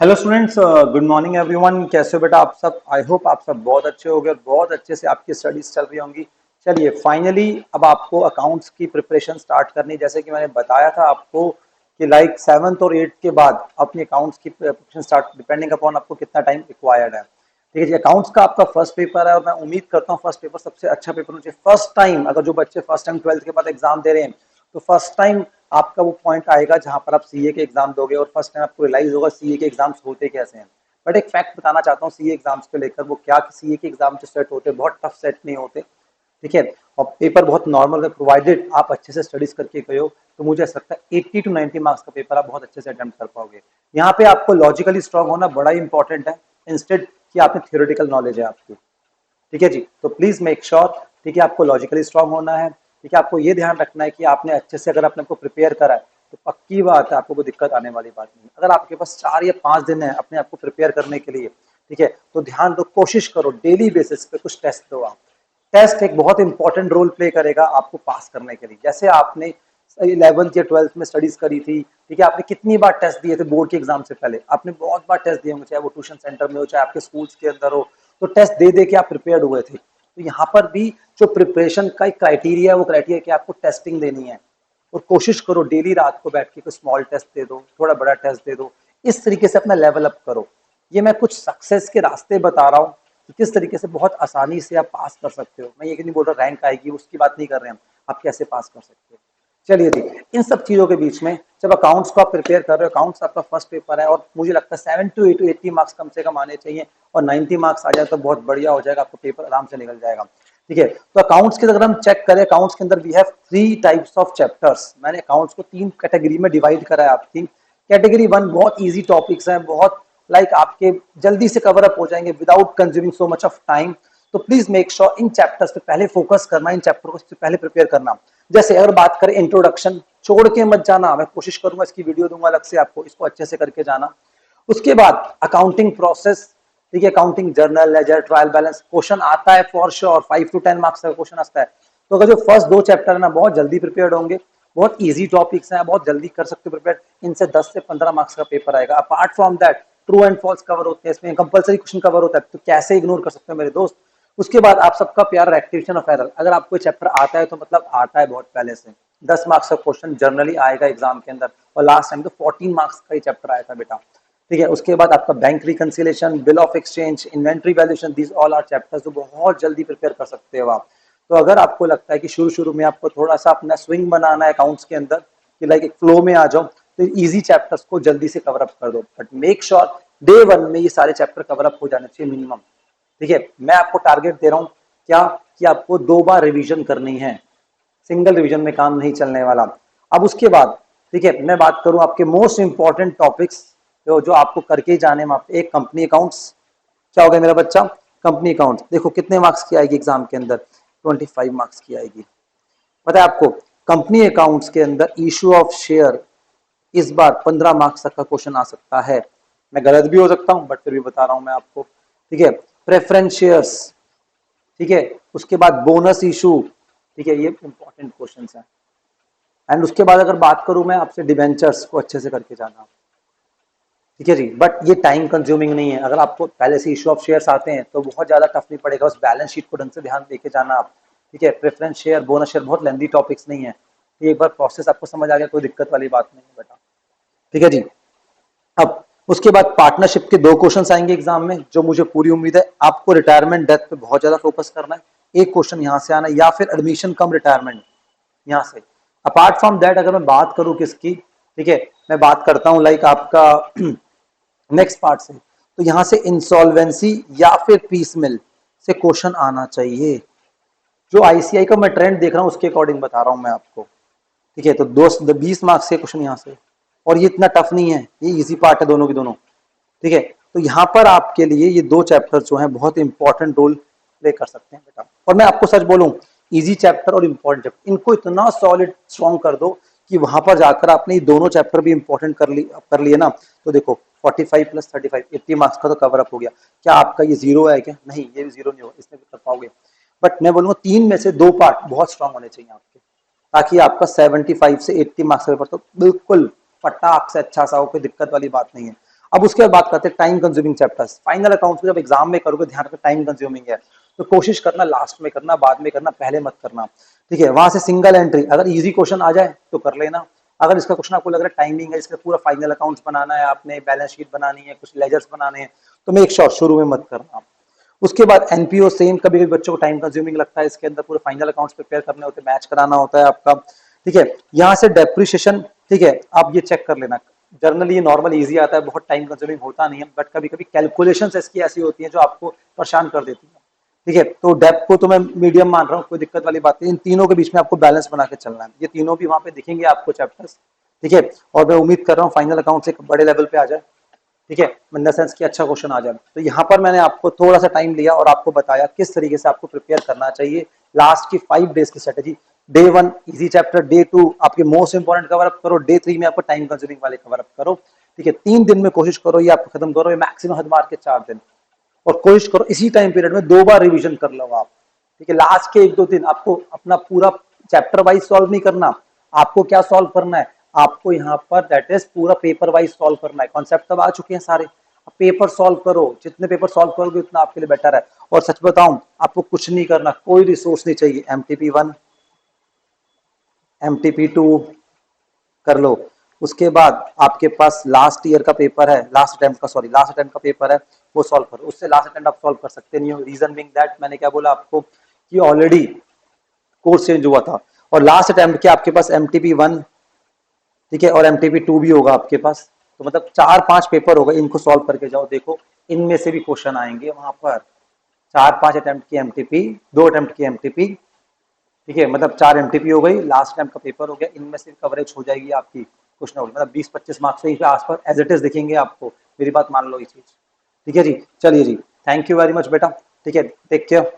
Hello students, good morning everyone. कैसे हो बेटा आप सब? आई होप आप सब बहुत अच्छे हो गए, बहुत अच्छे से आपकी स्टडीज चल रही होंगी। चलिए फाइनली अब आपको अकाउंट्स की प्रिपरेशन स्टार्ट करनी, जैसे कि मैंने बताया था आपको कि लाइक सेवन्थ और एट्थ के बाद अपनी अकाउंट्स की प्रिपरेशन स्टार्ट, डिपेंडिंग अपॉन आपको कितना टाइम रिक्वायर्ड है। ठीक है जी, अकाउंट्स का आपका फर्स्ट पेपर है और मैं उम्मीद करता हूँ फर्स्ट पेपर सबसे अच्छा पेपर होना चाहिए। फर्स्ट टाइम अगर जो बच्चे फर्स्ट टाइम ट्वेल्थ के बाद एग्जाम दे रहे हैं तो फर्स्ट टाइम आपका वो पॉइंट आएगा जहां पर आप सीए के एग्जाम दोगे और फर्स्ट टाइम आपको रियलाइज होगा सीए के एग्जाम्स होते कैसे हैं। बट एक फैक्ट बताना चाहता हूँ सीए एग्जाम्स को लेकर, वो क्या कि सीए के एग्जाम जो सेट होते हैं बहुत टफ सेट नहीं होते। ठीक है, और पेपर बहुत नॉर्मल है, प्रोवाइडेड आप अच्छे से स्टडीज करके गए हो तो मुझे ऐसा लगता है 80 टू 90 मार्क्स का पेपर आप बहुत अच्छे से अटेम्प्ट कर पाओगे। यहाँ पे आपको लॉजिकली स्ट्रांग होना बड़ा इंपॉर्टेंट है, इंस्टेड कि आपने थियोरेटिकल नॉलेज है आपकी। ठीक है जी, तो प्लीज मेक श्योर, ठीक है, आपको लॉजिकली स्ट्रांग होना है। ठीक है, आपको ये ध्यान रखना है कि आपने अच्छे से अगर आपने आपको प्रिपेयर करा है तो पक्की बात है आपको कोई दिक्कत आने वाली बात नहीं है। अगर आपके पास 4 या 5 दिन है अपने आप को प्रिपेयर करने के लिए, ठीक है, तो ध्यान दो, कोशिश करो डेली बेसिस पे कुछ टेस्ट दो आप। टेस्ट एक बहुत इंपॉर्टेंट रोल प्ले करेगा आपको पास करने के लिए। जैसे आपने 11th या 12th में स्टडीज करी थी, ठीक है, आपने कितनी बार टेस्ट दिए थे बोर्ड के एग्जाम से पहले? आपने बहुत बार टेस्ट दिए होंगे, चाहे वो ट्यूशन सेंटर में हो चाहे आपके स्कूल्स के अंदर हो। तो टेस्ट दे दे के आप प्रिपेयर्ड हुए थे। तो यहाँ पर भी जो प्रिपरेशन का एक क्राइटेरिया है वो क्राइटेरिया कि आपको टेस्टिंग देनी है। और कोशिश करो डेली रात को बैठ के कोई स्मॉल टेस्ट दे दो, थोड़ा बड़ा टेस्ट दे दो, इस तरीके से अपना लेवल अप करो। ये मैं कुछ सक्सेस के रास्ते बता रहा हूँ कि किस तरीके से बहुत आसानी से आप पास कर सकते हो। मैं ये नहीं बोल रहा रैंक आएगी, उसकी बात नहीं कर रहे हैं हम, आप कैसे पास कर सकते हो। चलिए जी, इन सब चीजों के बीच में जब अकाउंट्स को आप प्रिपेयर कर रहे हो, अकाउंट्स आपका फर्स्ट पेपर है और मुझे लगता है 7 to 80 मार्क्स कम से कम आने चाहिए और 90 मार्क्स आ जाए तो बहुत बढ़िया हो जाएगा, आपको पेपर आराम से निकल जाएगा। ठीक है, तो अकाउंट्स के अगर हम चेक करें, अकाउंट्स के अंदर we have 3 types of chapters. मैंने अकाउंट्स को 3 कैटेगरी में डिवाइड करा है आपकी। कैटेगरी 1 बहुत ईजी टॉपिक्स हैं, बहुत लाइक आपके जल्दी से कवर अप हो जाएंगे without consuming so much of time. तो please make sure in chapters पे पहले फोकस करना, इन चैप्टर को पहले प्रिपेयर करना। जैसे अगर बात करें इंट्रोडक्शन, छोड़ के मत जाना, मैं कोशिश करूंगा इसकी वीडियो दूंगा अलग से आपको, इसको अच्छे से करके जाना। उसके बाद अकाउंटिंग प्रोसेस, ठीक है, accounting journal ledger trial balance question आता है फॉर श्योर, 5 to 10 मार्क्स का क्वेश्चन आता है। तो अगर जो फर्स्ट 2 चैप्टर है ना बहुत जल्दी प्रिपेयर होंगे, बहुत इजी टॉपिक्स हैं, बहुत जल्दी कर सकते हो प्रिपेयर, इनसे 10 से 15 मार्क्स का पेपर आएगा। Apart from that true and false cover होते हैं, इसमें कंपलसरी क्वेश्चन कवर होता है, तो कैसे इग्नोर कर सकते हो मेरे दोस्त। उसके बाद आप सबका प्यार एक्टिवेशन ऑफ एरर, अगर आपको चैप्टर आता है तो मतलब आता है बहुत पहले से। 10 मार्क्स का क्वेश्चन जनरली आएगा एग्जाम के अंदर, और लास्ट टाइम तो 14 मार्क्स का ही चैप्टर आया था बेटा। ठीक है, उसके बाद आपका bank reconciliation, bill of exchange, inventory valuation, these all are chapters जो बहुत जल्दी प्रिपेयर कर सकते हो आप। तो अगर आपको लगता है कि शुरू शुरू में आपको थोड़ा सा अपना स्विंग बनाना है अकाउंट्स के अंदर, कि लाइक एक फ्लो में आ जाओ, तो इजी चैप्टर्स को जल्दी से कवर अप कर दो। बट मेक श्योर डे 1 में ये सारे चैप्टर कवर अप हो जाने चाहिए मिनिमम। ठीक है, मैं आपको टारगेट दे रहा हूँ क्या, कि आपको 2 बार रिवीजन करनी है, सिंगल रिवीजन में काम नहीं चलने वाला। अब उसके बाद ठीक है, मैं बात करूं आपके मोस्ट इंपॉर्टेंट टॉपिक्स जो आपको करके ही जाने में। एक कंपनी अकाउंट्स, क्या हो गया मेरा बच्चा? कंपनी अकाउंट्स देखो कितने मार्क्स की आएगी एग्जाम के अंदर, 25 मार्क्स की आएगी। पता है आपको कंपनी अकाउंट्स के अंदर इशू ऑफ शेयर इस बार 15 मार्क्स तक का क्वेश्चन आ सकता है। मैं गलत भी हो सकता हूं बट फिर भी बता रहा हूं मैं आपको। ठीक है, प्रेफरेंस शेयर्स, ठीक है, उसके बाद बोनस इशू, ठीक है, ये इंपॉर्टेंट क्वेश्चन है। एंड उसके बाद अगर बात करूं मैं आपसे, डिबेंचर्स को अच्छे से करके जाना। ठीक है जी, बट ये टाइम कंज्यूमिंग नहीं है, अगर आपको पहले से इशू ऑफ शेयर्स आते हैं तो बहुत ज्यादा टफ नहीं पड़ेगा, उस बैलेंस शीट को ढंग से ध्यान देके जाना आप। ठीक है, प्रेफरेंस शेयर बोनस शेयर बहुत लेंदी टॉपिक्स नहीं है, तो एक बार प्रोसेस आपको समझ आ गया, कोई दिक्कत वाली बात नहीं है बेटा। ठीक है जी, अब उसके बाद पार्टनरशिप के 2 क्वेश्चन आएंगे एग्जाम में, जो मुझे पूरी उम्मीद है आपको रिटायरमेंट डेथ पे बहुत ज्यादा फोकस करना है। एक क्वेश्चन यहाँ से आना है, या फिर एडमिशन कम रिटायरमेंट यहाँ से। अपार्ट फ्रॉम दैट अगर मैं बात करूं किसकी, ठीक है, मैं बात करता हूं लाइक आपका नेक्स्ट पार्ट से, तो यहां से इंसॉल्वेंसी या फिर पीस मिल से क्वेश्चन आना चाहिए। जो आईसीआई का मैं ट्रेंड देख रहा हूं उसके अकॉर्डिंग बता रहा हूं मैं आपको। ठीक है, तो 20 मार्क्स के क्वेश्चन यहाँ से, और ये इतना टफ नहीं है, ये इजी पार्ट है दोनों की दोनों। ठीक है, तो यहाँ पर आपके लिए ये 2 चैप्टर जो हैं बहुत इंपॉर्टेंट रोल प्ले कर सकते हैं बेटा। और मैं आपको सच बोलूं, इजी चैप्टर और इंपॉर्टेंट चैप्टर इनको इतना सॉलिड स्ट्रॉन्ग कर दो कि वहां पर जाकर आपने ये दोनों चैप्टर भी इंपॉर्टेंट कर लिए ना, तो देखो 45 + 35 80 मार्क्स का तो कवर अप हो गया। क्या आपका ये जीरो है क्या? नहीं, ये भी जीरो नहीं होगा, इसमें भी कर पाओगे। बट मैं बोलूंगा 3 में से 2 पार्ट बहुत स्ट्रांग होने चाहिए आपके, ताकि आपका 75 से 80 मार्क्स का पेपर तो बिल्कुल फटाक से अच्छा सा हो, कोई दिक्कत वाली बात नहीं है। अब उसके बाद बात करते हैं time consuming chapters. Final accounts को जब एग्जाम में करोगे ध्यान रखना टाइम कंज्यूमिंग है, तो कोशिश करना लास्ट में करना, बाद में करना, पहले मत करना, ठीक है। वहां से सिंगल एंट्री, अगर इजी क्वेश्चन आ जाए तो कर लेना, अगर इसका क्वेश्चन आपको लग रहा है टाइमिंग है, इसका पूरा फाइनल अकाउंट्स बनाना है, आपने बैलेंस शीट बनानी है, कुछ लेजर्स बनाने हैं, तो मेक श्योर शुरू में मत करना। उसके बाद एनपीओ सेम, कभी कभी बच्चों को टाइम कंज्यूमिंग लगता है, इसके अंदर पूरे फाइनल अकाउंट्स प्रिपेयर करने होते हैं, मैच कराना होता है आपका, ठीक है। यहाँ से डेप्रिशिएशन, ठीक है, आप ये चेक कर लेना, जर्नली ये नॉर्मल इजी आता है, बहुत टाइम कंज्यूमिंग होता नहीं है, बट कभी कभी कैलकुलेशंस इसकी ऐसी होती हैं जो आपको परेशान कर देती है, ठीक है। तो डेप को तो मैं मीडियम मान रहा हूँ, कोई दिक्कत वाली बात नहीं, इन तीनों के बीच में आपको बैलेंस बना के चलना है, ये तीनों भी वहां पे दिखेंगे आपको चैप्टर्स, ठीक है। और मैं उम्मीद कर रहा हूँ फाइनल अकाउंट एक बड़े लेवल पे आ जाए, ठीक है, इन द सेंस कि अच्छा क्वेश्चन आ जाए। तो यहाँ पर मैंने आपको थोड़ा सा टाइम लिया और आपको बताया किस तरीके से आपको प्रिपेयर करना चाहिए, लास्ट की 5 डेज की strategy. Day 1 easy chapter, day 2 आपके मोस्ट इंपॉर्टेंट कवर अप करो, डे 3 में आपको टाइम कंज्यूमिंग वाले कवर अप करो, ठीक है। 3 दिन में कोशिश करो ये आप खत्म करो, ये मैक्सिमम हद मार के 4 दिन, और कोशिश करो इसी टाइम पीरियड में 2 बार रिवीजन कर लो आप, ठीक है। लास्ट के 1-2 दिन आपको अपना पूरा चैप्टर वाइज सॉल्व नहीं करना, आपको क्या सॉल्व करना है, आपको यहाँ पर दैट इज पूरा पेपर वाइज सॉल्व करना है, कॉन्सेप्ट तब आ चुके हैं सारे, पेपर सॉल्व करो, जितने पेपर सॉल्व करोगे उतना आपके लिए बेटर है। और सच बताऊं आपको कुछ नहीं करना, कोई रिसोर्स नहीं चाहिए, MTP1 MTP2 कर लो, उसके बाद आपके पास लास्ट ईयर का पेपर है, लास्ट अटेम्प्ट का पेपर है, वो सॉल्व करो, उससे लास्ट अटेम्प्ट आप सॉल्व कर सकते नहीं हो, रीजन बीइंग दैट मैंने क्या बोला आपको कि ऑलरेडी कोर्स चेंज हुआ था, और लास्ट अटेम्प्ट के आपके पास MTP1, ठीक है, और MTP2 भी होगा आपके पास, तो मतलब 4-5 पेपर होगा, इनको सॉल्व करके जाओ, देखो इनमें से भी क्वेश्चन आएंगे वहां पर, 4-5 अटेम्प्ट की MTP, 2 अटेम्प्ट की MTP, ठीक है, मतलब 4 MTP हो गई, लास्ट टाइम का पेपर हो गया, इनमें से कवरेज हो जाएगी आपकी, कुछ ना हो, मतलब 20-25 मार्क्स से आसपास एज इट इज दिखेंगे आपको, मेरी बात मान लो ये चीज, ठीक है जी। चलिए जी, थैंक यू वेरी मच बेटा, ठीक है, टेक केयर।